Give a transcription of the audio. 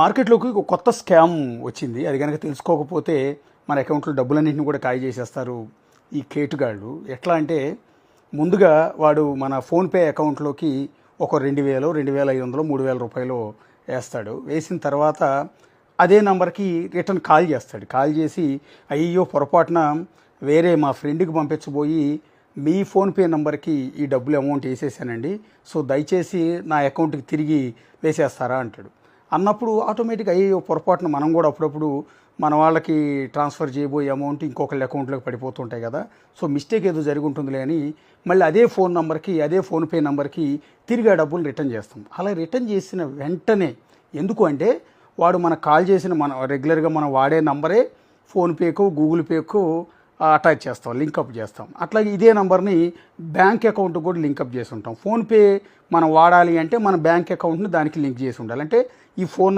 మార్కెట్లోకి ఒక కొత్త స్కామ్ వచ్చింది. అది కనుక తెలుసుకోకపోతే మన అకౌంట్లో డబ్బులన్నింటినీ కూడా ఖాళీ చేసేస్తారు ఈ కేటుగాళ్ళు. ఎట్లా అంటే ముందుగా వాడు మన ఫోన్పే అకౌంట్లోకి ఒక 2000, 2500, 3000 రూపాయలు వేస్తాడు. వేసిన తర్వాత అదే నంబర్కి రిటర్న్ కాల్ చేస్తాడు. కాల్ చేసి అయ్యో పొరపాటున వేరే మా ఫ్రెండ్కి పంపించబోయి మీ ఫోన్పే నెంబర్కి ఈ డబ్బులు అమౌంట్ వేసేసానండి, సో దయచేసి నా అకౌంట్కి తిరిగి వేసేస్తారా అంటాడు. అన్నప్పుడు ఆటోమేటిక్గా అయ్యో పొరపాటున మనం కూడా అప్పుడప్పుడు మన వాళ్ళకి ట్రాన్స్ఫర్ చేయబోయే అమౌంట్ ఇంకొకళ్ళ అకౌంట్లోకి పడిపోతుంటాయి కదా, సో మిస్టేక్ ఏదో జరిగి ఉంటుందిలే అని మళ్ళీ అదే ఫోన్ నెంబర్కి అదే ఫోన్పే నెంబర్కి తిరిగి ఆ డబ్బులు రిటర్న్ చేస్తాం. అలా రిటర్న్ చేసిన వెంటనే, ఎందుకు అంటే వాడు మనకు కాల్ చేసిన మన రెగ్యులర్గా మనం వాడే నంబరే ఫోన్పేకు గూగుల్ పేకు అటాచ్ చేస్తాం, లింకప్ చేస్తాం. అట్లాగే ఇదే నెంబర్ని బ్యాంక్ అకౌంట్ కూడా లింకప్ చేసి ఉంటాం. ఫోన్పే మనం వాడాలి అంటే మన బ్యాంక్ అకౌంట్ని దానికి లింక్ చేసి ఉండాలి. అంటే ఈ ఫోన్